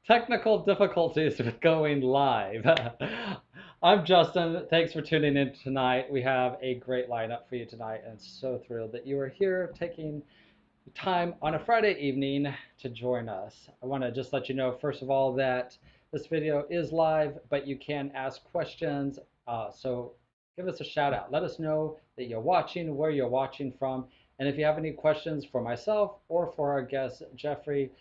Technical difficulties with going live. I'm Justin. Thanks for tuning in tonight. We have a great lineup for you tonight, and so thrilled that you are here taking time on a Friday evening to join us. I want to just let you know, first of all, that this video is live, but you can ask questions. So give us a shout out. Let us know that you're watching, where you're watching from, and if you have any questions for myself or for our guest, Jeffrey,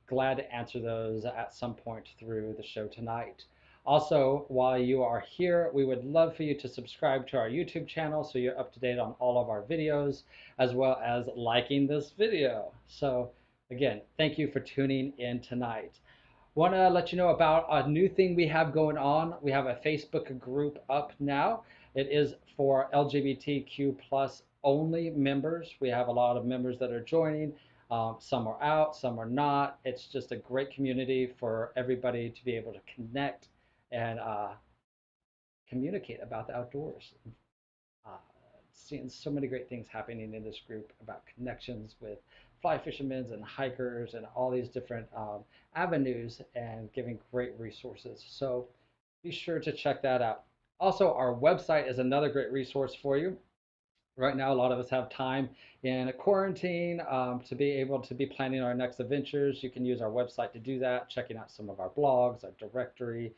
glad to answer those at some point through the show tonight. Also, while you are here, we would love for you to subscribe to our YouTube channel so you're up to date on all of our videos, as well as liking this video. So again, thank you for tuning in tonight. Want to let you know about a new thing we have going on. We have a Facebook group up now. It is for LGBTQ plus only members. We have a lot of members that are joining. Some are out, some are not. It's just a great community for everybody to be able to connect and communicate about the outdoors. Uh, Seeing so many great things happening in this group about connections with fly fishermen and hikers and all these different avenues and giving great resources. So be sure to check that out. Also, our website is another great resource for you. Right now, a lot of us have time in quarantine to be able to be planning our next adventures. You can use our website to do that, checking out some of our blogs, our directory,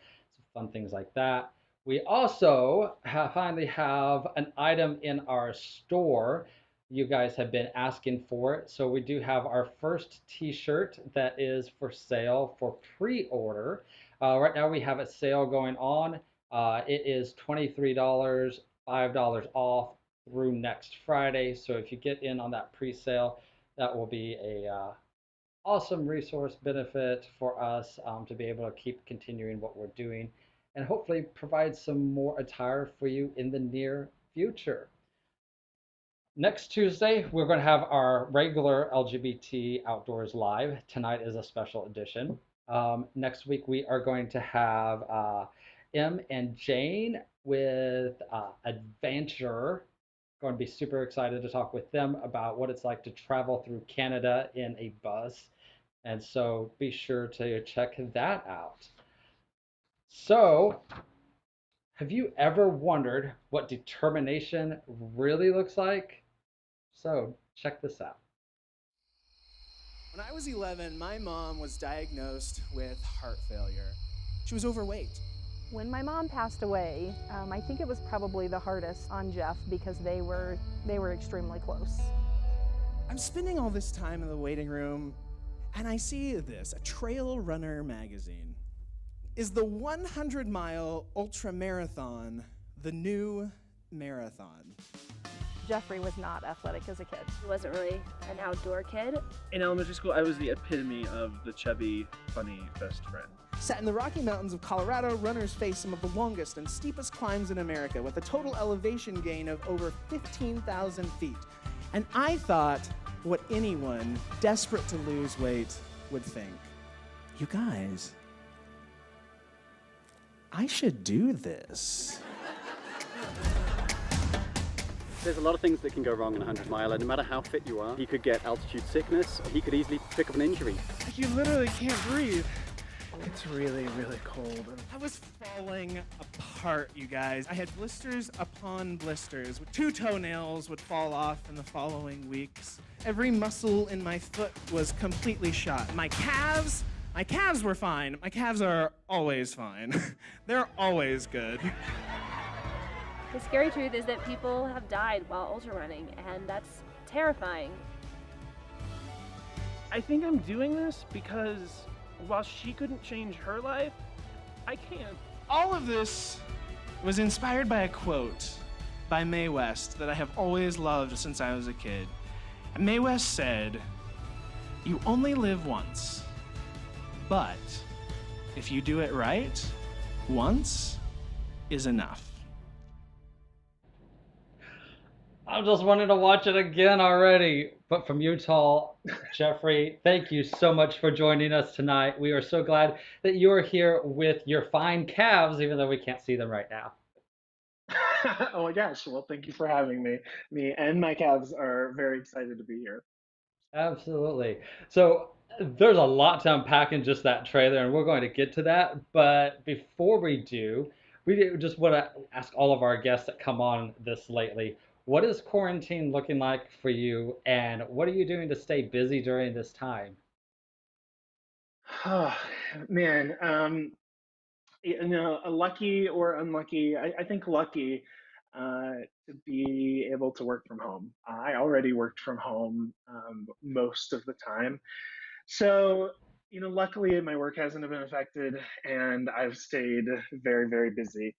some fun things like that. We also finally have an item in our store. You guys have been asking for it. So we do have our first t-shirt that is for sale for pre-order. Right now we have a sale going on. It is $23, $5 off through next Friday. So if you get in on that pre-sale, that will be a awesome resource benefit for us to be able to keep continuing what we're doing and hopefully provide some more attire for you in the near future. Next Tuesday, we're going to have our regular LGBT Outdoors Live. Tonight is a special edition. Next week, we are going to have Em and Jane with Adventure. Going to be super excited to talk with them about what it's like to travel through Canada in a bus. And so be sure to check that out. So, have you ever wondered what determination really looks like? So, check this out. When I was 11, my mom was diagnosed with heart failure. She was overweight. When my mom passed away, I think it was probably the hardest on Jeff because they were extremely close. I'm spending all this time in the waiting room, and I see this, a Trail Runner magazine. Is the 100-mile ultra marathon the new marathon? Jeffrey was not athletic as a kid. He wasn't really an outdoor kid. In elementary school, I was the epitome of the chubby, funny best friend. Set in the Rocky Mountains of Colorado, runners face some of the longest and steepest climbs in America with a total elevation gain of over 15,000 feet. And I thought what anyone desperate to lose weight would think. You guys, I should do this. There's a lot of things that can go wrong in a 100-miler. No matter how fit you are, he could get altitude sickness. He could easily pick up an injury. You literally can't breathe. It's really, really cold. I was falling apart, you guys. I had blisters upon blisters. 2 toenails would fall off in the following weeks. Every muscle in my foot was completely shot. My calves were fine. My calves are always fine. They're always good. The scary truth is that people have died while ultra running, and that's terrifying. I think I'm doing this because while she couldn't change her life, I can. All of this was inspired by a quote by Mae West that I have always loved since I was a kid. And Mae West said, "You only live once, but if you do it right, once is enough." I'm just wanting to watch it again already. But from Utah, Jeffrey, thank you so much for joining us tonight. We are so glad that you're here with your fine calves, even though we can't see them right now. Oh my gosh, well, thank you for having me. Me and my calves are very excited to be here. Absolutely. So there's a lot to unpack in just that trailer, and we're going to get to that. But before we do, just want to ask all of our guests that come on this lately, what is quarantine looking like for you, and what are you doing to stay busy during this time? Oh, man, lucky or unlucky. I think lucky to be able to work from home. I already worked from home most of the time. So, luckily my work hasn't been affected and I've stayed very, very busy.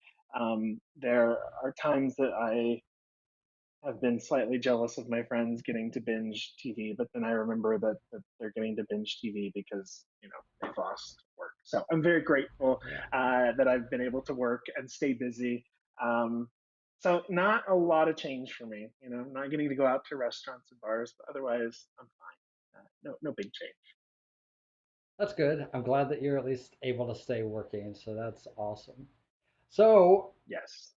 There are times that I have been slightly jealous of my friends getting to binge TV, but then I remember that they're getting to binge TV because, they've lost work. So I'm very grateful Yeah, that I've been able to work and stay busy. Um, so not a lot of change for me, not getting to go out to restaurants and bars, but otherwise I'm fine. No big change. that's good. I'm glad that you're at least able to stay working, so that's awesome. So Yes.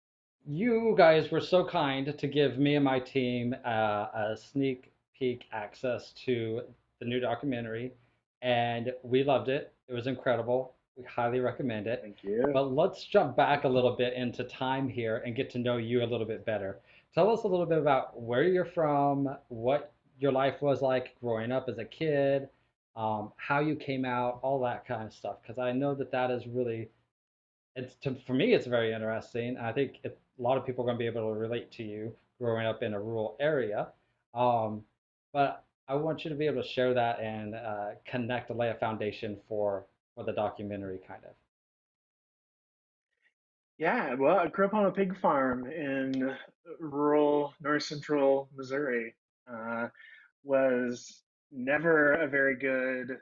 you guys were so kind to give me and my team a sneak peek access to the new documentary, and we loved it. It was incredible. We highly recommend it. Thank you. But let's jump back a little bit into time here and get to know you a little bit better. Tell us a little bit about where you're from, what your life was like growing up as a kid, how you came out, all that kind of stuff. Because I know that that is really for me it's very interesting. I think a lot of people are going to be able to relate to you growing up in a rural area. Um, but I want you to be able to share that and connect, lay a foundation for the documentary, kind of. Yeah, well, I grew up on a pig farm in rural north central Missouri. Uh, was never a very good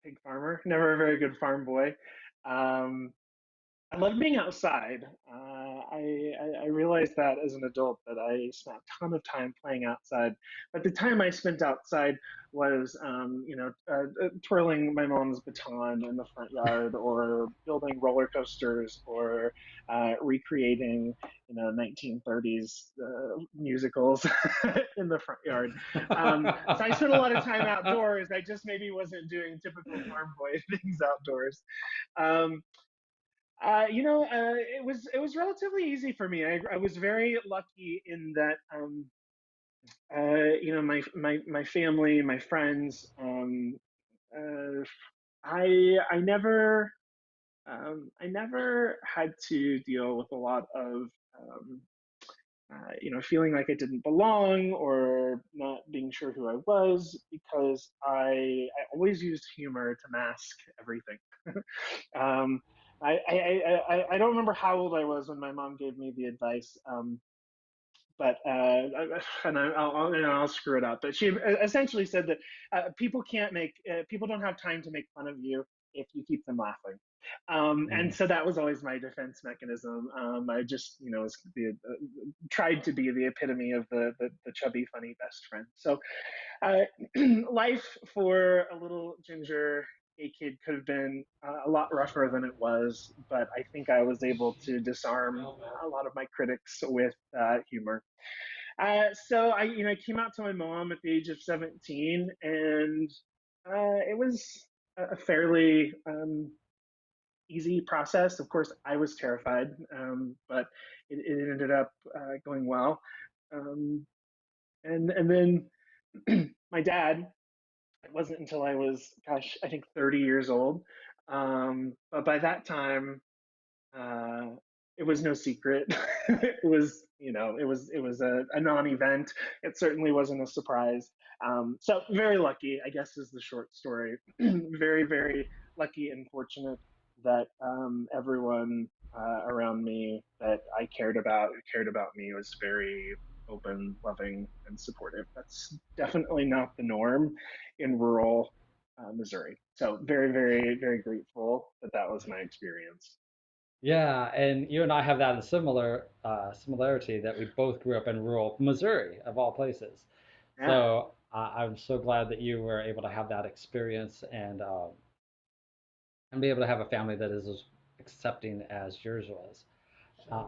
pig farmer, never a very good farm boy. Um, I love being outside. I realized that as an adult that I spent a ton of time playing outside. But the time I spent outside was, twirling my mom's baton in the front yard, or building roller coasters, or recreating, 1930s musicals in the front yard. So I spent a lot of time outdoors. I just maybe wasn't doing typical farm boy things outdoors. Um, it was relatively easy for me. I was very lucky in that, my family, my friends. Uh, I never had to deal with a lot of, um, feeling like I didn't belong or not being sure who I was, because I always used humor to mask everything. um, I don't remember how old I was when my mom gave me the advice, but and I'll screw it up. But she essentially said that people don't have time to make fun of you if you keep them laughing. And Mm. so that was always my defense mechanism. I just, tried to be the epitome of the chubby, funny best friend. So uh, life for a little ginger gay kid could have been a lot rougher than it was, but I think I was able to disarm a lot of my critics with humor. So I came out to my mom at the age of 17, and it was a fairly easy process. Of course, I was terrified, but it ended up going well. Um, and then my dad, it wasn't until I was, gosh, I think 30 years old. But by that time, uh, it was no secret. It was, it was a non-event. It certainly wasn't a surprise. So very lucky, I guess, is the short story. Very, very lucky and fortunate that everyone around me that I cared about, who cared about me, was very open, loving, and supportive. That's definitely not the norm in rural Missouri. So very, very, very grateful that that was my experience. Yeah, and you and I have that in similar similarity that we both grew up in rural Missouri, of all places. Yeah. So I'm so glad that you were able to have that experience and be able to have a family that is as accepting as yours was. Uh,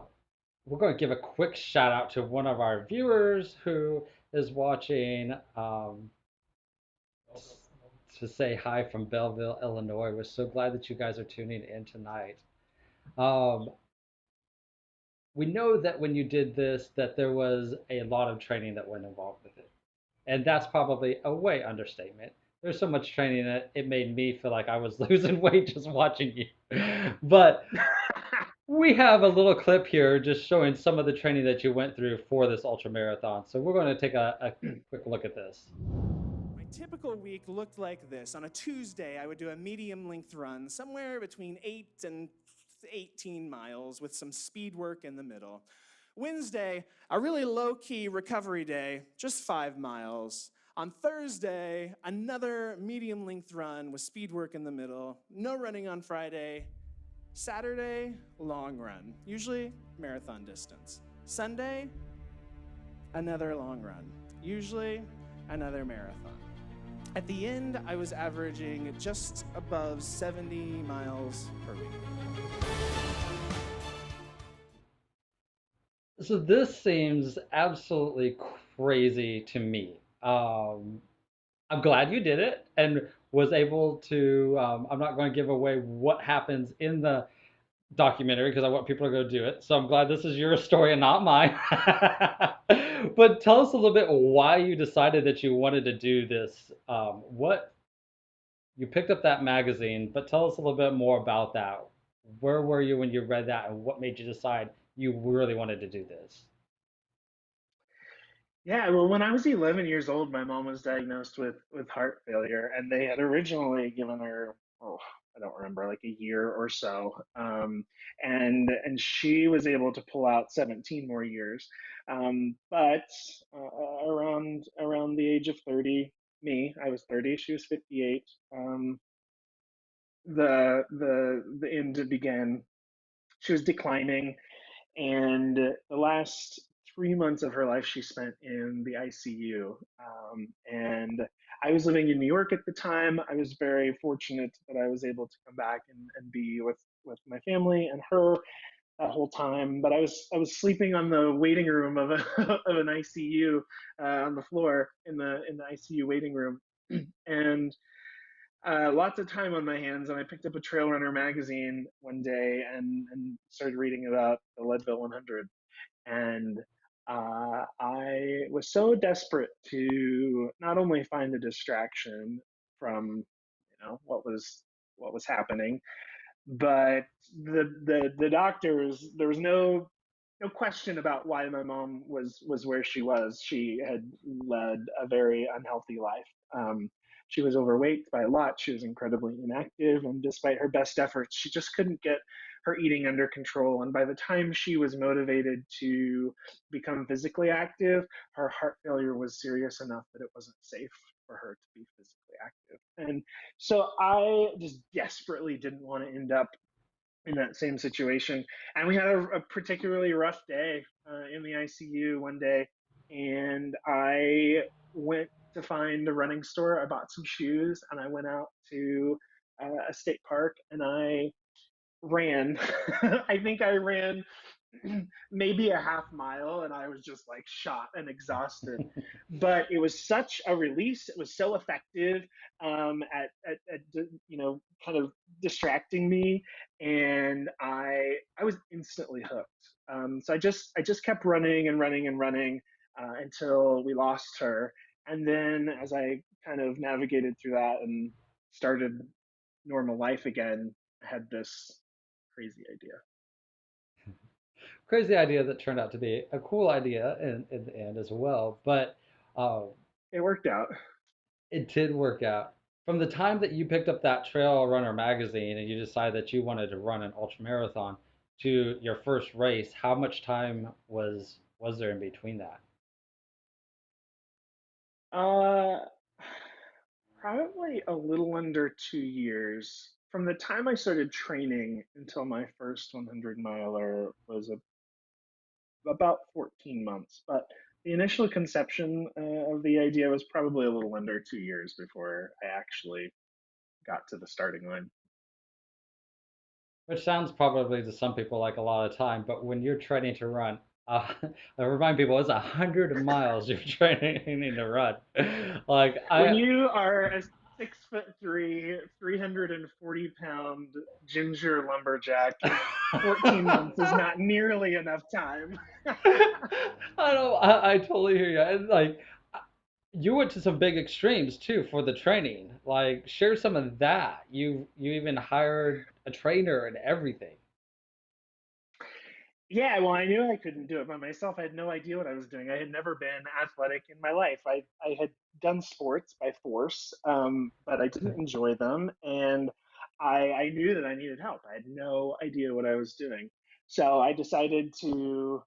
we're going to give a quick shout out to one of our viewers who is watching. to say hi from Belleville, Illinois. We're so glad that you guys are tuning in tonight. Um, we know that when you did this, that there was a lot of training that went involved with it. And that's probably a way understatement. There's so much training that it made me feel like I was losing weight just watching you. But we have a little clip here just showing some of the training that you went through for this ultra marathon. So we're going to take a quick look at this. My typical week looked like this. On a Tuesday, I would do a medium length run, somewhere between 8 and 18 miles with some speed work in the middle. Wednesday, a really low-key recovery day, just 5 miles. On Thursday, another medium length run with speed work in the middle. No running on Friday. Saturday, long run, usually marathon distance. Sunday, another long run, usually another marathon. At the end, I was averaging just above 70 miles per week. So this seems absolutely crazy to me. I'm glad you did it and was able to. I'm not going to give away what happens in the documentary because I want people to go do it. So I'm glad this is your story and not mine. But tell us a little bit why you decided that you wanted to do this. What you picked up that magazine, but tell us a little bit more about that. Where were you when you read that, and what made you decide you really wanted to do this? Yeah, well, when I was 11 years old, my mom was diagnosed with heart failure, and they had originally given her, oh, I don't remember, like a year or so, and she was able to pull out 17 more years, but around the age of 30, I was 30, she was 58. The end began. She was declining, and the last 3 months of her life she spent in the ICU. And I was living in New York at the time. I was very fortunate that I was able to come back and be with my family and her that whole time. But I was sleeping on the waiting room of of an ICU, on the floor in the ICU waiting room, and lots of time on my hands, and I picked up a Trail Runner magazine one day and started reading about the Leadville 100. And I was so desperate to not only find a distraction from, what was happening, but the doctors, there was no question about why my mom was where she was. She had led a very unhealthy life. She was overweight by a lot. She was incredibly inactive, and despite her best efforts, she just couldn't get her eating under control. And by the time she was motivated to become physically active, her heart failure was serious enough that it wasn't safe for her to be physically active. And so I just desperately didn't want to end up in that same situation. And we had a particularly rough day in the ICU one day, and I went to find a running store. I bought some shoes, and I went out to a state park, and I ran. I think I ran maybe a half mile, and I was just like shot and exhausted. But it was such a release. It was so effective, at kind of distracting me, and I was instantly hooked. So I just kept running and running and running until we lost her. And then as I kind of navigated through that and started normal life again, I had this crazy idea. Crazy idea that turned out to be a cool idea in the end as well. But uh, It worked out. it did work out. From the time that you picked up that Trail Runner magazine and you decided that you wanted to run an ultra marathon to your first race, how much time was there in between that? Uh, Probably a little under 2 years. From the time I started training until my first 100 miler was about 14 months. But the initial conception of the idea was probably a little under 2 years before I actually got to the starting line. Which sounds probably to some people like a lot of time, but when you're training to run, I remind people it's 100 miles you're training to run. Like When I, you are 6'3", 340-pound ginger lumberjack. 14 months is not nearly enough time. I totally hear you. And like, you went to some big extremes too for the training. Like, share some of that. You even hired a trainer and everything. Yeah, well, I knew I couldn't do it by myself. I had no idea what I was doing. I had never been athletic in my life. I had done sports by force, but I didn't enjoy them, and I knew that I needed help. I had no idea what I was doing, so I decided to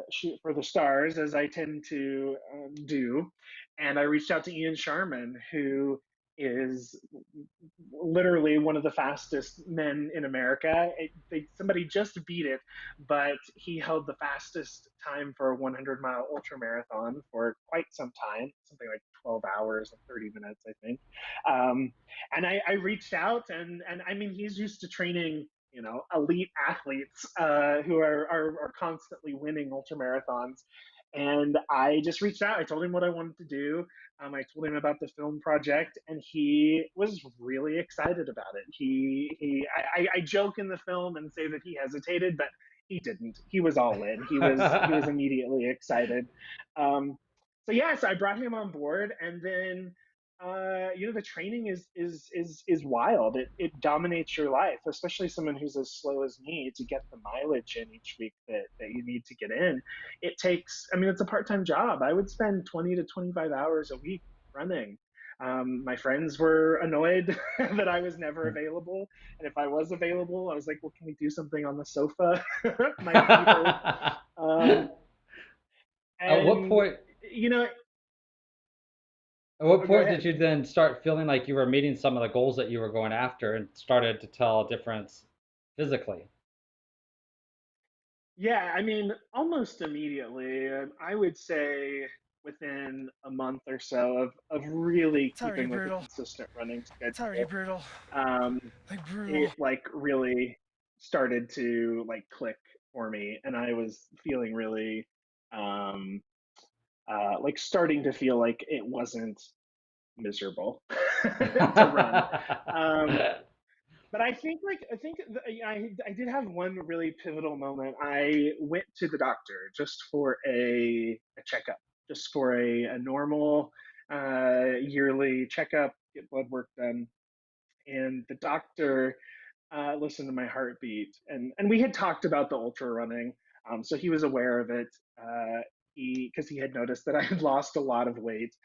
shoot for the stars, as I tend to do, and I reached out to Ian Sharman, who is literally one of the fastest men in America. Somebody just beat it, but he held the fastest time for a 100-mile ultra marathon for quite some time, something like 12 hours and 30 minutes, I think. And I reached out, and I mean, he's used to training, elite athletes who are constantly winning ultra marathons. And I just reached out. I told him what I wanted to do. I told him about the film project, and he was really excited about it. I joke in the film and say that he hesitated, but he didn't. He was all in. He was immediately excited. So yeah, so I brought him on board, and then the training is wild. It dominates your life, especially someone who's as slow as me, to get the mileage in each week that you need to get in. It takes, I mean, it's a part-time job. I would spend 20 to 25 hours a week running. My friends were annoyed that I was never available, and if I was available, I was like, "Well, can we do something on the sofa?" My feet hurt. Um, At what and point? you know, At what go point did ahead. you then start feeling like you were meeting some of the goals that you were going after and started to tell a difference physically? Yeah, I mean, almost immediately. I would say within a month or so of really It's already keeping with a brutal. consistent running It's already schedule. brutal. Um, Like brutal. it like really started to like click for me, and I was feeling really um, like starting to feel like it wasn't miserable to run. Um, but I did have one really pivotal moment. I went to the doctor just for a checkup, just for a normal yearly checkup, get blood work done, and the doctor listened to my heartbeat, and we had talked about the ultra running, so he was aware of it. Because he had noticed that I had lost a lot of weight,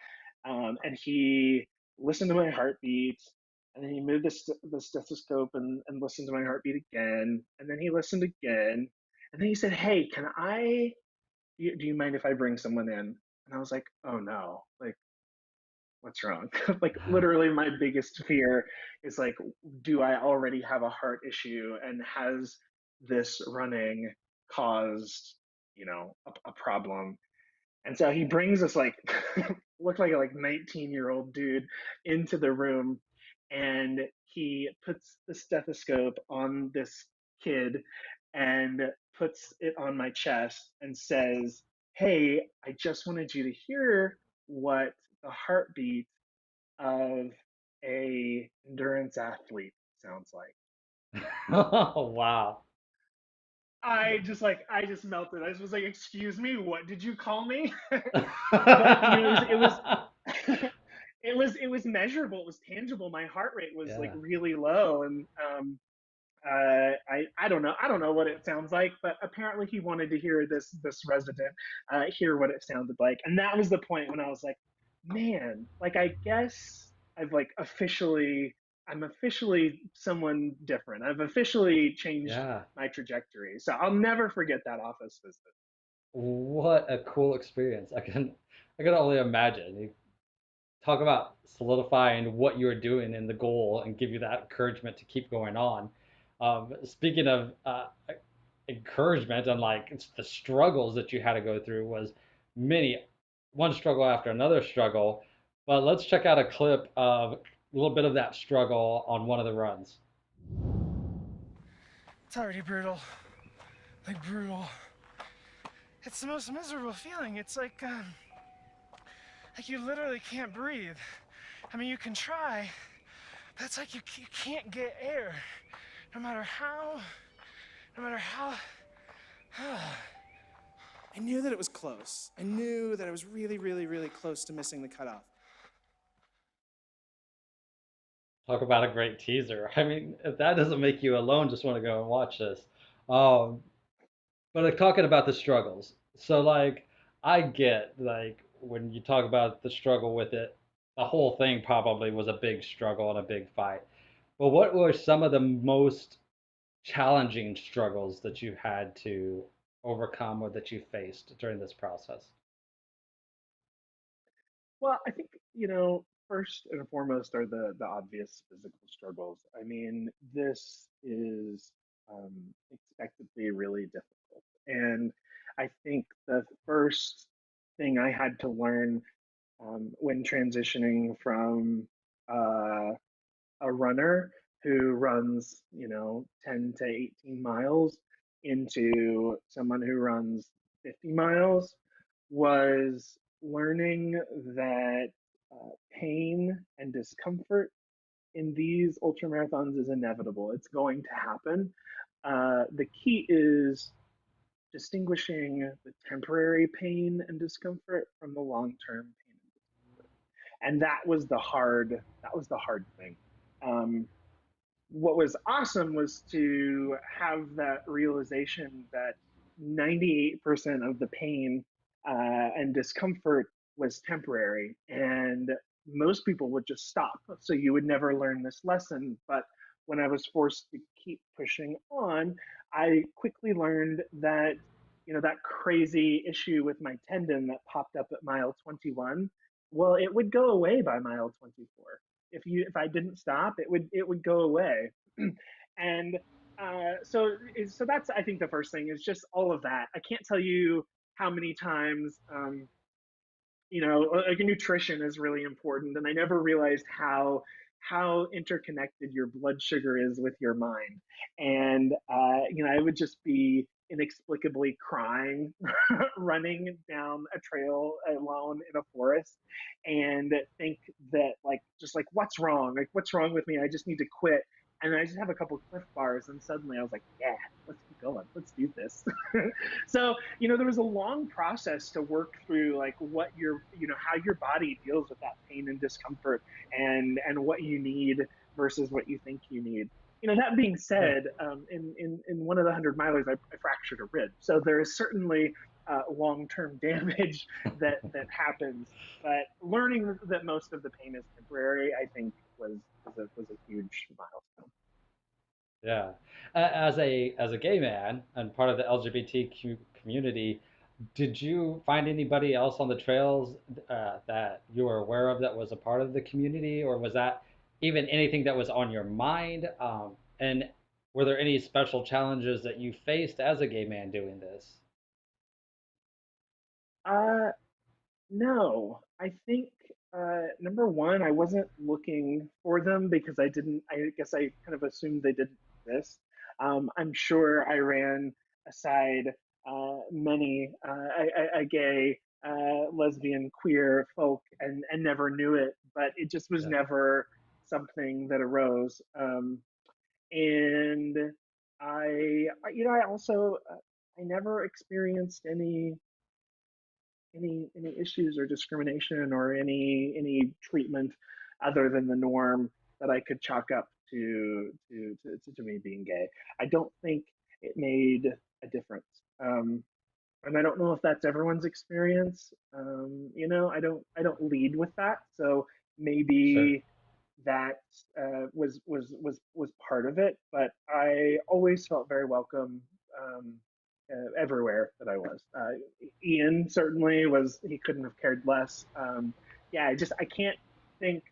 and he listened to my heartbeat, and then he moved the stethoscope and listened to my heartbeat again, and then he listened again, and then he said, "Hey, do you mind if I bring someone in?" And I was like, "Oh no, like what's wrong?" Like literally my biggest fear is like, do I already have a heart issue, and has this running caused, a problem? And so he brings this like looked like a 19-year-old dude into the room, and he puts the stethoscope on this kid and puts it on my chest and says, "Hey, I just wanted you to hear what the heartbeat of a endurance athlete sounds like." Oh, wow. I just melted. I just was like, "Excuse me, what did you call me?" But it was it was measurable. It was tangible. My heart rate was like Yeah. really low, and I don't know what it sounds like, but apparently he wanted to hear this resident hear what it sounded like, and that was the point when I was like, man, like I guess I'm officially someone different. I've officially changed Yeah. my trajectory. So I'll never forget that office visit. What a cool experience. I can only imagine. You talk about solidifying what you're doing in the goal and give you that encouragement to keep going on. Speaking of encouragement and like it's the struggles that you had to go through was many, one struggle after another struggle. But let's check out a clip of a little bit of that struggle on one of the runs. It's already brutal. Like brutal. It's the most miserable feeling. It's like you literally can't breathe. I mean, you can try, but it's like you can't get air, no matter how, no matter how. I knew that it was close. I knew that I was really, really, really close to missing the cutoff. Talk about a great teaser. I mean, if that doesn't make you alone, just want to go and watch this. Um, but like talking about the struggles. So like I get like when you talk about the struggle with it, the whole thing probably was a big struggle and a big fight. But what were some of the most challenging struggles that you had to overcome or that you faced during this process? Well, I think, first and foremost are the obvious physical struggles. I mean, this is expectedly really difficult. And I think the first thing I had to learn when transitioning from uh, a runner who runs, 10 to 18 miles into someone who runs 50 miles was learning that pain and discomfort in these ultra marathons is inevitable. It's going to happen. The key is distinguishing the temporary pain and discomfort from the long-term pain and discomfort. And that was the hard thing. Um, what was awesome was to have that realization that 98% of the pain and discomfort was temporary, and most people would just stop. So you would never learn this lesson. But when I was forced to keep pushing on, I quickly learned that that crazy issue with my tendon that popped up at mile 21, well, it would go away by mile 24. If I didn't stop, it would go away. And so that's, I think, the first thing is just all of that. I can't tell you how many times like nutrition is really important, and I never realized how interconnected your blood sugar is with your mind. And I would just be inexplicably crying running down a trail alone in a forest, and think that, like, just like, what's wrong with me? I just need to quit. And I just have a couple Cliff Bars, and suddenly I was like, yeah, let's keep going, let's do this. So there was a long process to work through, like, what how your body deals with that pain and discomfort, and what you need versus what you think you need. That being Yeah. said, in one of the 100 milers, I fractured a rib, so there is certainly long-term damage that happens. But learning that most of the pain is temporary, I think, was a huge milestone. Yeah. As a gay man and part of the LGBTQ community, did you find anybody else on the trails that you were aware of that was a part of the community, or was that even anything that was on your mind? And were there any special challenges that you faced as a gay man doing this? Uh, No, I think number one, I wasn't looking for them because I didn't. I guess I kind of assumed they didn't exist. I'm sure I ran aside many gay, lesbian, queer folk, and never knew it, but it just was Yeah, never something that arose. And I also I never experienced any issues or discrimination or any treatment other than the norm that I could chalk up to me being gay. I don't think it made a difference. And I don't know if that's everyone's experience. I don't lead with that, so sure. maybe that was part of it. But I always felt very welcome everywhere that I was. Ian certainly was. He couldn't have cared less. Yeah, I can't think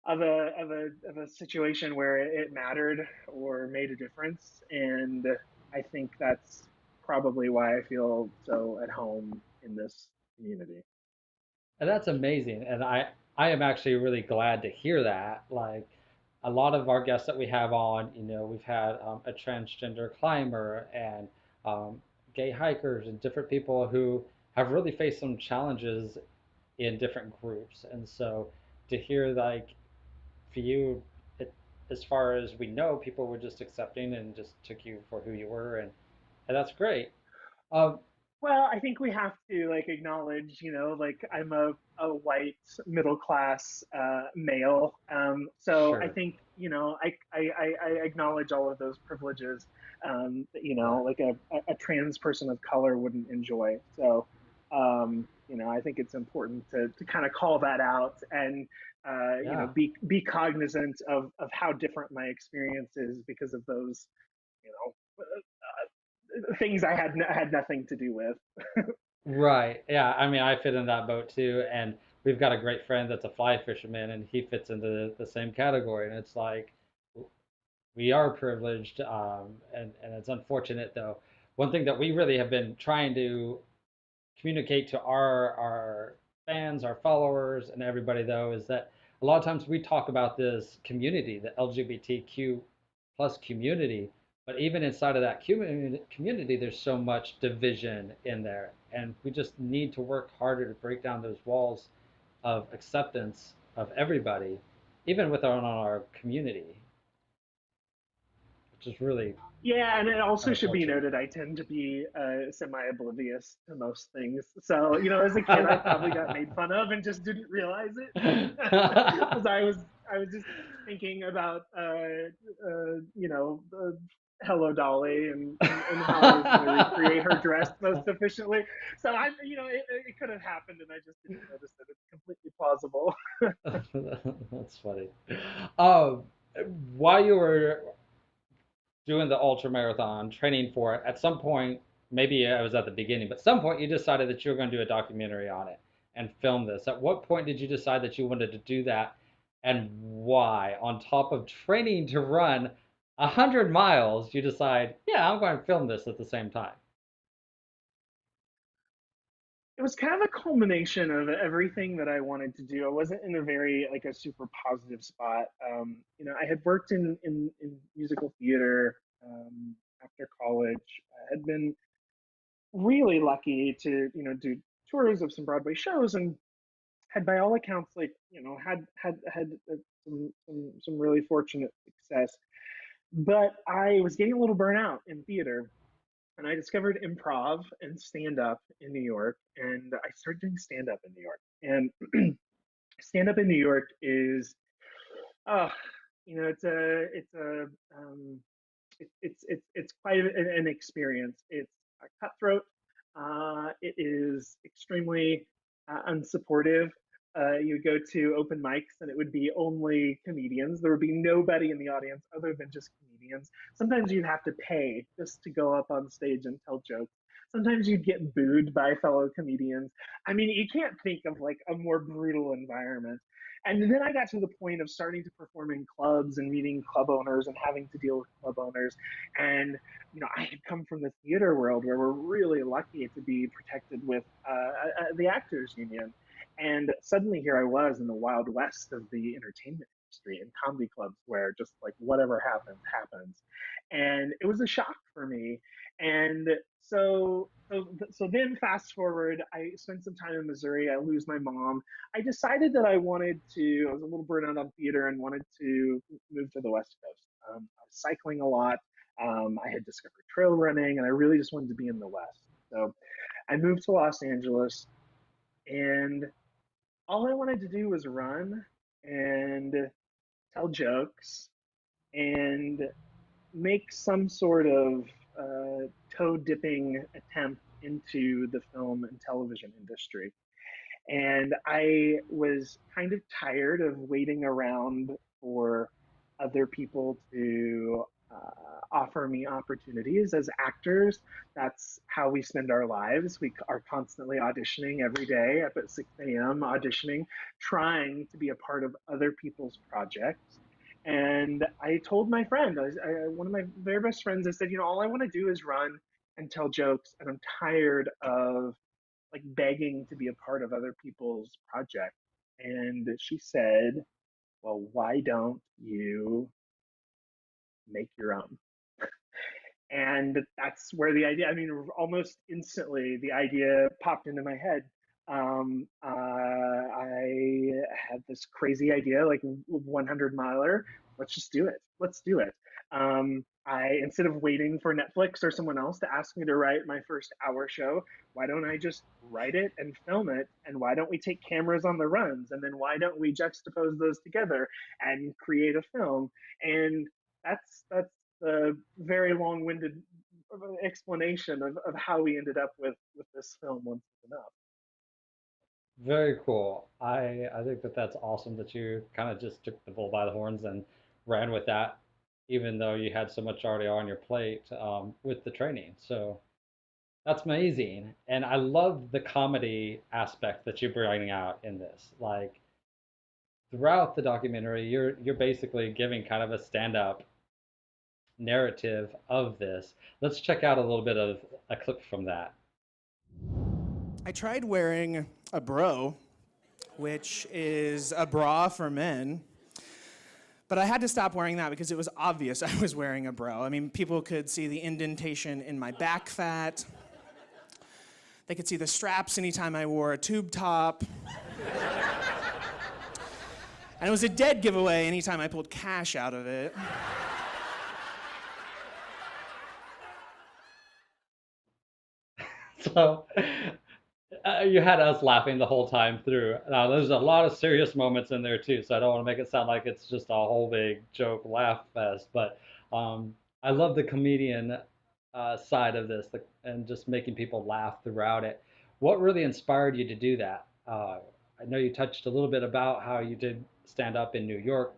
of a situation where it mattered or made a difference, and I think that's probably why I feel so at home in this community. And that's amazing. And I am actually really glad to hear that. Like a lot of our guests that we have on, we've had a transgender climber and um, gay hikers and different people who have really faced some challenges in different groups. And so to hear like for you, it, as far as we know, people were just accepting and just took you for who you were, and that's great. Um, Well, I think we have to like acknowledge, like I'm a white middle class male. So I sure, think, I acknowledge all of those privileges that, right, like a trans person of color wouldn't enjoy. So, I think it's important to kind of call that out and, yeah. be cognizant of how different my experience is because of those, things I had nothing to do with. Right. Yeah. I mean, I fit in that boat too. And we've got a great friend that's a fly fisherman, and he fits into the same category. And it's like we are privileged, and it's unfortunate though. One thing that we really have been trying to communicate to our fans, our followers, and everybody though is that a lot of times we talk about this community, the LGBTQ plus community, but even inside of that community, there's so much division in there, and we just need to work harder to break down those walls of acceptance of everybody, even within our community, which is really Yeah, and it also should be unfortunate. noted I tend to be semi-oblivious to most things. So, as a kid, I probably got made fun of and just didn't realize it because I was just thinking about Hello Dolly and how I was going to recreate her dress most efficiently. So it could have happened and I just didn't notice it. It's completely plausible. That's funny. Um, while you were doing the ultra marathon, training for it, at some point, maybe I was at the beginning, but at some point you decided that you were going to do a documentary on it and film this. At what point did you decide that you wanted to do that, and why? On top of training to run 100 miles, you decide, yeah, I'm going to film this at the same time. It was kind of a culmination of everything that I wanted to do. I wasn't in a very like a super positive spot. I had worked in musical theater after college. I had been really lucky to do tours of some Broadway shows and had by all accounts like had some really fortunate success. But I was getting a little burnout in theater and I discovered improv and stand up in New York, and I started doing stand up in New York. And stand up in New York is, uh, it's a it's quite an experience. It's cutthroat. It is extremely unsupportive. You go to open mics and it would be only comedians. There would be nobody in the audience other than just comedians. Sometimes you'd have to pay just to go up on stage and tell jokes. Sometimes you'd get booed by fellow comedians. I mean, you can't think of like a more brutal environment. And then I got to the point of starting to perform in clubs and meeting club owners and having to deal with club owners. And, I had come from the theater world where we're really lucky to be protected with the Actors Union. And suddenly here I was in the wild west of the entertainment industry in comedy clubs where just like whatever happens, happens. And it was a shock for me. And so then fast forward, I spent some time in Missouri. I lose my mom. I decided that I was a little burnt out on theater and wanted to move to the West Coast. I was cycling a lot. I had discovered trail running and I really just wanted to be in the West. So I moved to Los Angeles and all I wanted to do was run and tell jokes and make some sort of toe dipping attempt into the film and television industry. And I was kind of tired of waiting around for other people to offer me opportunities as actors. That's how we spend our lives. We are constantly auditioning every day, up at 6 a.m., auditioning, trying to be a part of other people's projects. And I told my friend, one of my very best friends, I said, all I want to do is run and tell jokes, and I'm tired of like begging to be a part of other people's projects. And she said, well, why don't you make your own? And that's where the idea, I mean, almost instantly, the idea popped into my head. I had this crazy idea, like 100 miler. Let's just do it. Let's do it. I instead of waiting for Netflix or someone else to ask me to write my first hour show, why don't I just write it and film it? And why don't we take cameras on the runs? And then why don't we juxtapose those together and create a film? And that's the very long-winded explanation of how we ended up with this film once enough. Very cool. I think that that's awesome that you kind of just took the bull by the horns and ran with that, even though you had so much already on your plate with the training. So that's amazing. And I love the comedy aspect that you're bringing out in this. Like throughout the documentary, you're basically giving kind of a stand-up narrative of this. Let's check out a little bit of a clip from that. I tried wearing a bro, which is a bra for men, but I had to stop wearing that because it was obvious I was wearing a bro. I mean, people could see the indentation in my back fat. They could see the straps anytime I wore a tube top. And it was a dead giveaway anytime I pulled cash out of it. So you had us laughing the whole time through. Now, there's a lot of serious moments in there too, so I don't want to make it sound like it's just a whole big joke laugh fest. But I love the comedian side of this and just making people laugh throughout it. What really inspired you to do that? I know you touched a little bit about how you did stand up in New York,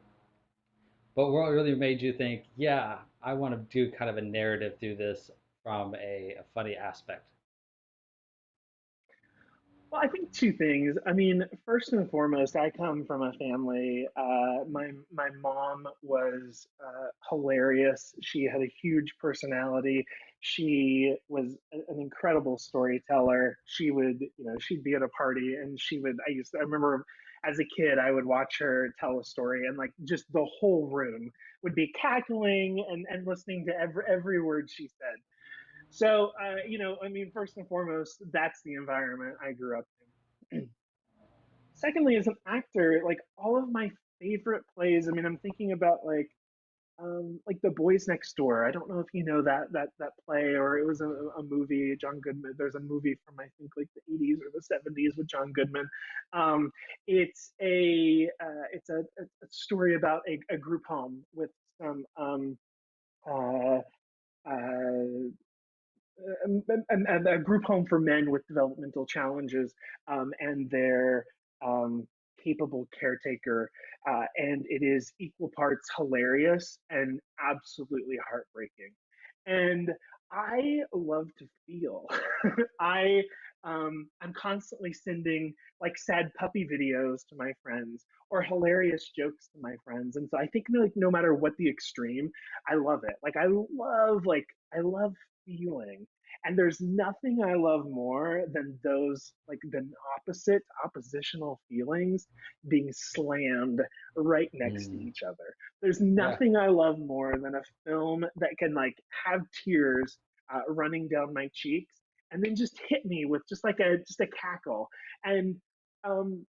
but what really made you think, yeah, I want to do kind of a narrative through this from a funny aspect? Well, I think two things. I mean, first and foremost, I come from a family. My mom was hilarious. She had a huge personality. She was an incredible storyteller. She would, she'd be at a party and she would. I remember as a kid, I would watch her tell a story, and like just the whole room would be cackling and listening to every word she said. So, I mean, first and foremost, that's the environment I grew up in. Secondly, as an actor, like all of my favorite plays, I mean, I'm thinking about like The Boys Next Door. I don't know if you know that play, or it was a movie. John Goodman. There's a movie from I think like the 80s or the 70s with John Goodman. Um, it's a story about a group home with some uh, uh, a group home for men with developmental challenges and their capable caretaker. And it is equal parts hilarious and absolutely heartbreaking. And I love to feel. I I'm constantly sending like sad puppy videos to my friends or hilarious jokes to my friends, and so I think like no matter what the extreme, I love it. I love feeling. And there's nothing I love more than those like the oppositional feelings being slammed right next to Mm, each other. There's yeah. nothing I love more than a film that can like have tears running down my cheeks and then just hit me with just a cackle. And um,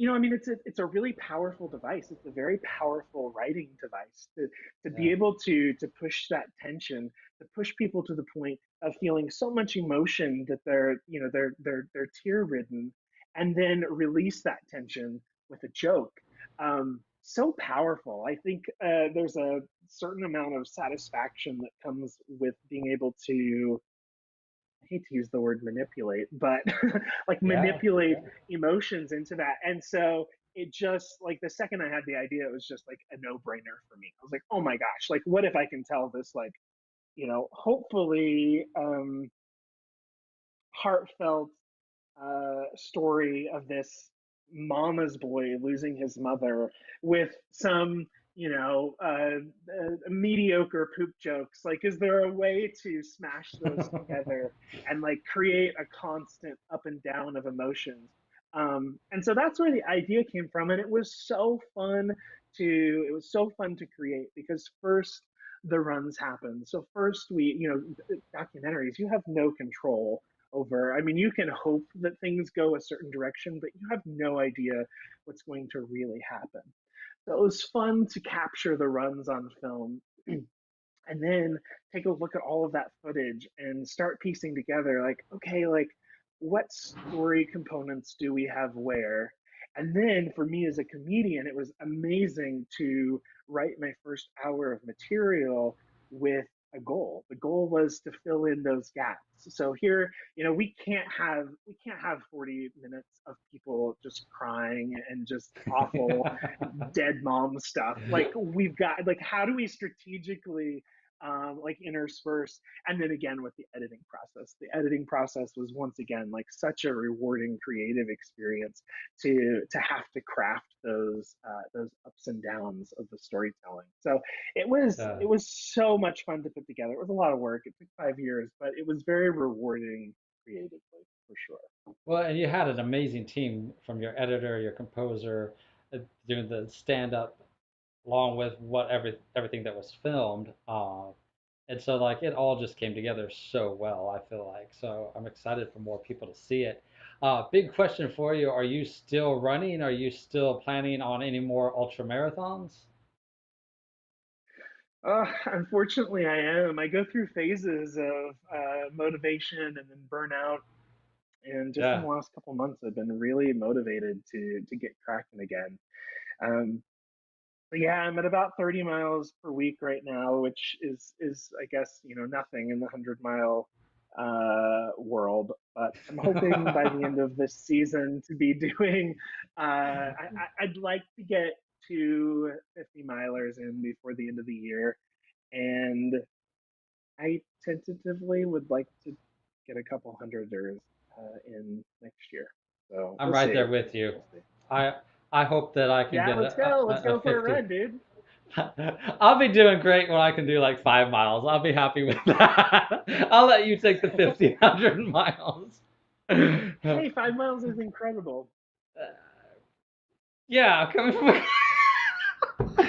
I mean, it's a really powerful device. It's a very powerful writing device to be Yeah. able to push that tension, to push people to the point of feeling so much emotion that they're tear ridden, and then release that tension with a joke. So powerful. I think there's a certain amount of satisfaction that comes with being able to, I hate to use the word manipulate, but like Yeah. manipulate Yeah. emotions into that. And so it just like the second I had the idea, it was just like a no brainer for me. I was like, oh my gosh, like what if I can tell this like, hopefully heartfelt story of this mama's boy losing his mother with some mediocre poop jokes. Like is there a way to smash those together and like create a constant up and down of emotions? And so that's where the idea came from, and it was so fun to create because first the runs happen. So first we, documentaries, you have no control over. I mean, you can hope that things go a certain direction, but you have no idea what's going to really happen. So it was fun to capture the runs on film and then take a look at all of that footage and start piecing together like, okay, like what story components do we have where? And then for me as a comedian, it was amazing to write my first hour of material with a goal. The goal was to fill in those gaps. So here, we can't have 40 minutes of people just crying and just awful dead mom stuff. Like we've got like how do we strategically like intersperse, and then again with the editing process. The editing process was once again like such a rewarding creative experience to have to craft those ups and downs of the storytelling. So it was Yeah. it was so much fun to put together. It was a lot of work. It took 5 years, but it was very rewarding creatively for sure. Well, and you had an amazing team from your editor, your composer, doing the stand up along with everything that was filmed. And so like it all just came together so well, I feel like. So I'm excited for more people to see it. Big question for you. Are you still running? Are you still planning on any more ultra marathons? Unfortunately, I am. I go through phases of motivation and then burnout. And just in Yeah. the last couple months, I've been really motivated to get cracking again. Um, but yeah, I'm at about 30 miles per week right now, which is I guess nothing in the 100 mile world. But I'm hoping by the end of this season to be doing. I'd like to get to 50 milers in before the end of the year, and I tentatively would like to get a couple hundreders in next year. So I'm we'll right see. there with you. We'll see. I I hope that I can Yeah, get let's go. Let's a go for a 50. run, dude. I'll be doing great when I can do like 5 miles. I'll be happy with that. I'll let you take the 50, 100 miles. Hey, 5 miles is incredible. Yeah, coming from a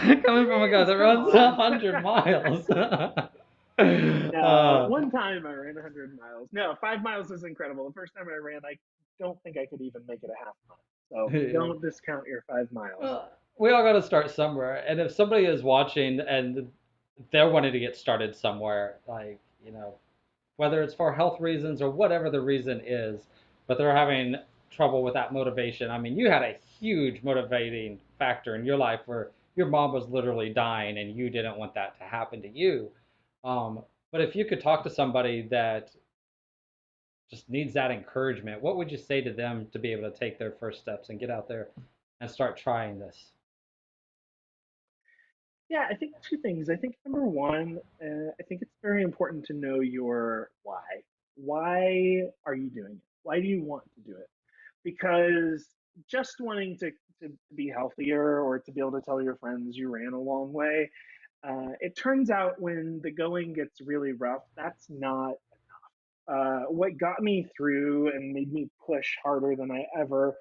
It guy is. that Come runs a on. hundred miles. No, one time I ran 100 miles. No, 5 miles is incredible. The first time I ran, I don't think I could even make it a half mile. So don't discount your 5 miles. Well, we all got to start somewhere. And if somebody is watching and they're wanting to get started somewhere, like, whether it's for health reasons or whatever the reason is, but they're having trouble with that motivation. I mean, you had a huge motivating factor in your life where your mom was literally dying and you didn't want that to happen to you. But if you could talk to somebody that just needs that encouragement, what would you say to them to be able to take their first steps and get out there and start trying this? Yeah, I think two things. I think number one, I think it's very important to know your why. Why are you doing it? Why do you want to do it? Because just wanting to be healthier or to be able to tell your friends you ran a long way, it turns out when the going gets really rough, that's not what got me through and made me push harder than I ever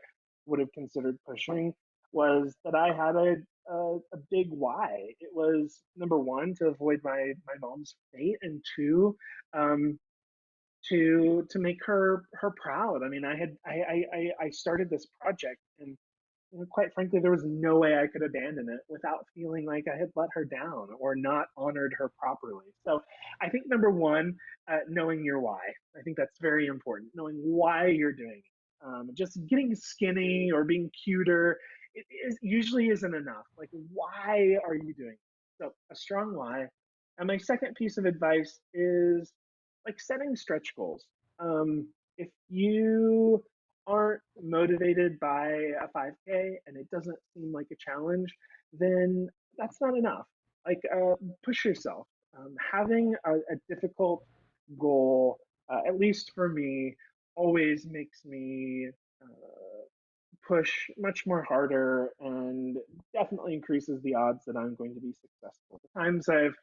would have considered pushing was that I had a big why. It was number one to avoid my mom's fate, and two, um, to make her proud. I mean, I started this project, and quite frankly, there was no way I could abandon it without feeling like I had let her down or not honored her properly. So I think number one, knowing your why. I think that's very important. Knowing why you're doing it. Just getting skinny or being cuter usually isn't enough. Like, why are you doing it? So a strong why. And my second piece of advice is like setting stretch goals. If you aren't motivated by a 5K and it doesn't seem like a challenge, then that's not enough. Like, push yourself. Having a difficult goal, at least for me, always makes me push much more harder and definitely increases the odds that I'm going to be successful. The times I've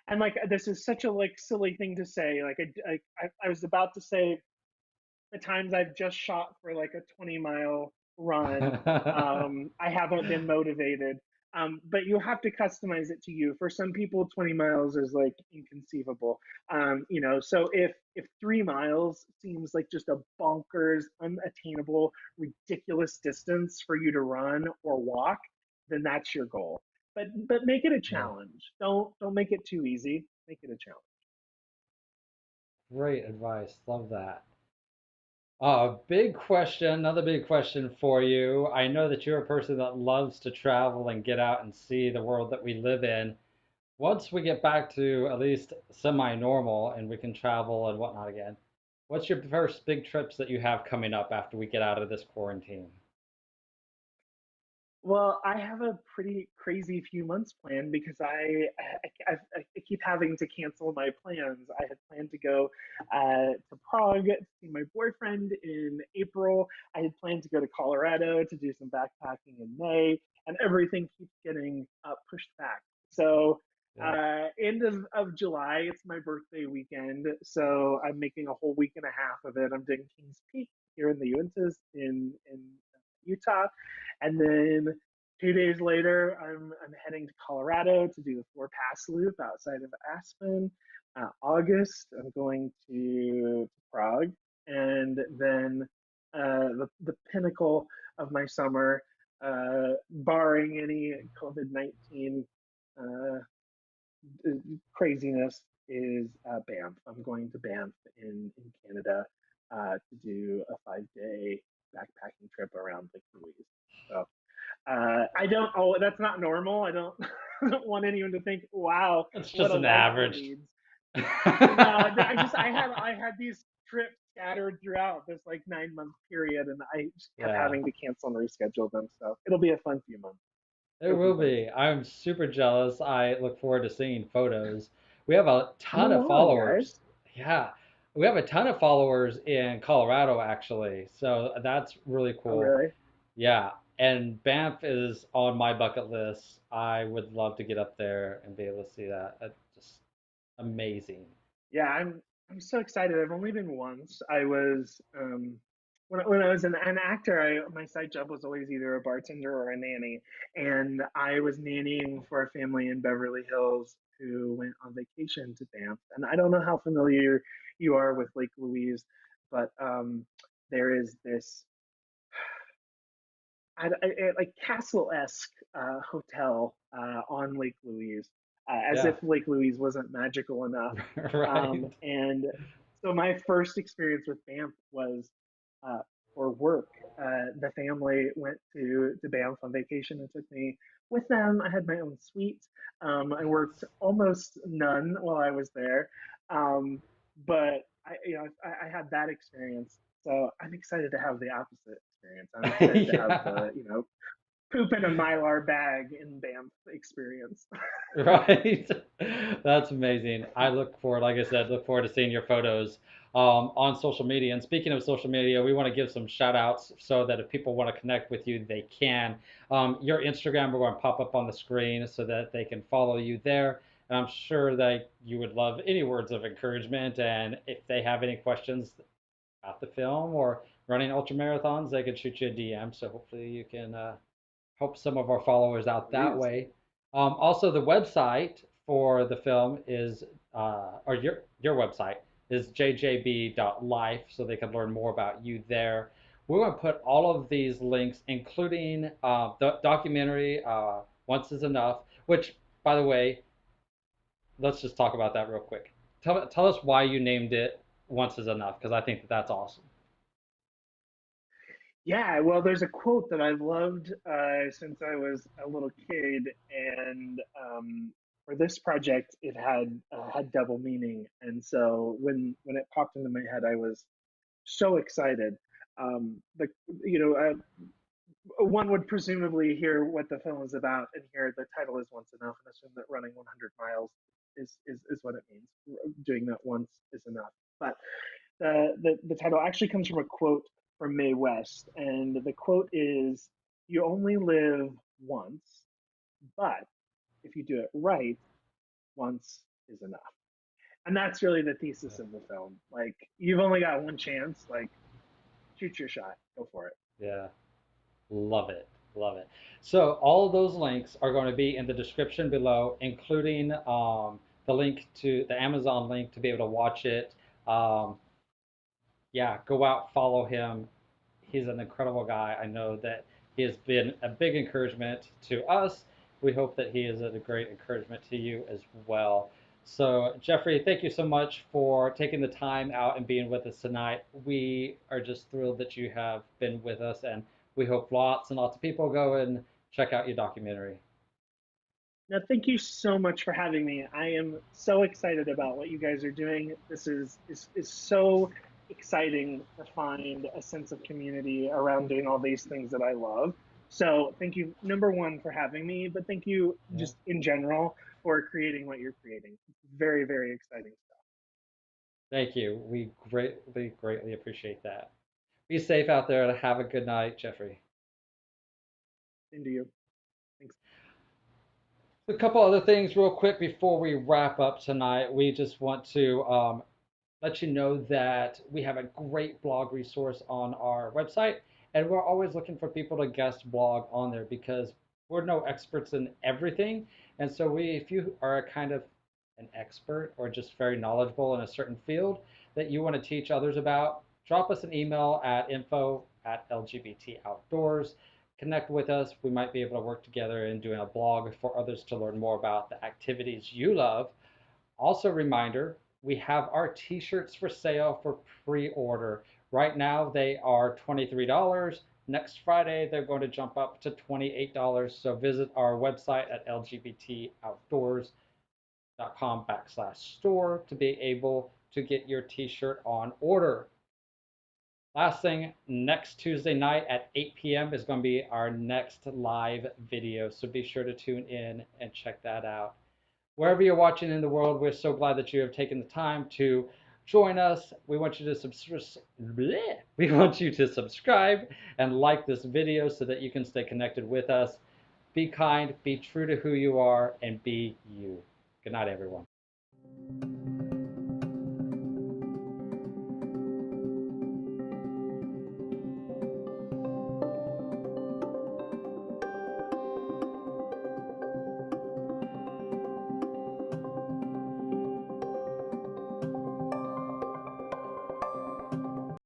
and like this is such a like silly thing to say. Like I was about to say the times I've just shot for like a 20 mile run. I haven't been motivated. But you have to customize it to you. For some people, 20 miles is like inconceivable. So if 3 miles seems like just a bonkers, unattainable, ridiculous distance for you to run or walk, then that's your goal. But make it a Yeah. challenge. Don't make it too easy. Make it a challenge. Great advice. Love that. Big question, another big question for you. I know that you're a person that loves to travel and get out and see the world that we live in. Once we get back to at least semi-normal and we can travel and whatnot again, what's your first big trips that you have coming up after we get out of this quarantine? Well, I have a pretty crazy few months planned because I keep having to cancel my plans. I had planned to go to Prague to see my boyfriend in April. I had planned to go to Colorado to do some backpacking in May, and everything keeps getting pushed back. So, Yeah. end of July, it's my birthday weekend. So, I'm making a whole week and a half of it. I'm doing Kings Peak here in the Uintas in Utah. And then 2 days later, I'm heading to Colorado to do the Four Pass Loop outside of Aspen. August, I'm going to Prague, and then the pinnacle of my summer, barring any COVID-19 uh, craziness, is Banff. I'm going to Banff in Canada to do a 5 day backpacking trip around Lake Louise. So I don't. Oh, that's not normal. I don't. I don't want anyone to think, "Wow, It's what just a an life he average. leads." No, I had these trips scattered throughout this like 9 month period, and I just kept Yeah. having to cancel and reschedule them. So it'll be a fun few months. It It'll be will fun. be. I'm super jealous. I look forward to seeing photos. We have a Come ton of along, followers. guys. Yeah. We have a ton of followers in Colorado, actually. So that's really Oh, cool. really? Yeah. And Banff is on my bucket list. I would love to get up there and be able to see that. That's just amazing. Yeah, I'm so excited. I've only been once. I was when I was an actor, my side job was always either a bartender or a nanny, and I was nannying for a family in Beverly Hills who went on vacation to Banff. And I don't know how familiar you are with Lake Louise, but there is this like castle-esque hotel on Lake Louise, as Yeah. if Lake Louise wasn't magical enough. Right. And so my first experience with Banff was uh, for work. The family went to Banff on vacation and took me with them. I had my own suite. I worked almost none while I was there, but I had that experience. So I'm excited to have the opposite experience. I'm excited to have Yeah. the poop in a Mylar bag in Banff experience. Right. That's amazing. I look forward, like I said, look forward to seeing your photos on social media. And speaking of social media, we want to give some shout outs so that if people want to connect with you, they can. Your Instagram, we're going to pop up on the screen so that they can follow you there. And I'm sure that you would love any words of encouragement. And if they have any questions about the film or running ultra marathons, they can shoot you a DM. So hopefully you can help some of our followers out that Please. way. Also, the website for the film is, or your website is jjb.life, so they can learn more about you there. We're going to put all of these links, including the documentary "Once Is Enough," which, by the way, let's just talk about that real quick. Tell us why you named it "Once Is Enough," because I think that that's awesome. Yeah, well, there's a quote that I've loved since I was a little kid, and for this project, it had double meaning. And so when it popped into my head, I was so excited. The one would presumably hear what the film is about and hear the title is Once Enough and assume that running 100 miles is what it means. Doing that once is enough. But the title actually comes from a quote from Mae West, and the quote is, "You only live once, but if you do it right, once is enough." And that's really the thesis of the film. Like, you've only got one chance. Like, shoot your shot, go for it. Yeah. Love it. Love it. So all of those links are going to be in the description below, including the link to the Amazon link to be able to watch it. Um, yeah, go out, follow him. He's an incredible guy. I know that he has been a big encouragement to us. We hope that he is a great encouragement to you as well. So, Jeffrey, thank you so much for taking the time out and being with us tonight. We are just thrilled that you have been with us, and we hope lots and lots of people go and check out your documentary. Now, thank you so much for having me. I am so excited about what you guys are doing. This is so exciting to find a sense of community around doing all these things that I love. So thank you, number one, for having me, but thank you Yeah. just in general for creating what you're creating. Very, very exciting stuff. Thank you. We greatly, greatly appreciate that. Be safe out there and have a good night, Jeffrey. Into you. Thanks. A couple other things real quick before we wrap up tonight. We just want to let you know that we have a great blog resource on our website, and we're always looking for people to guest blog on there because we're no experts in everything. And so if you are a kind of an expert or just very knowledgeable in a certain field that you want to teach others about, drop us an email at info@LGBT Outdoors. Connect with us. We might be able to work together in doing a blog for others to learn more about the activities you love. Also, reminder, we have our t-shirts for sale for pre-order. Right now they are $23. Next Friday they're going to jump up to $28. So visit our website at lgbtoutdoors.com/store to be able to get your t-shirt on order. Last thing, next Tuesday night at 8 p.m. is going to be our next live video. So be sure to tune in and check that out. Wherever you're watching in the world, we're so glad that you have taken the time to join us. We want you to subscribe and like this video so that you can stay connected with us. Be kind, be true to who you are, and be you. Good night, everyone.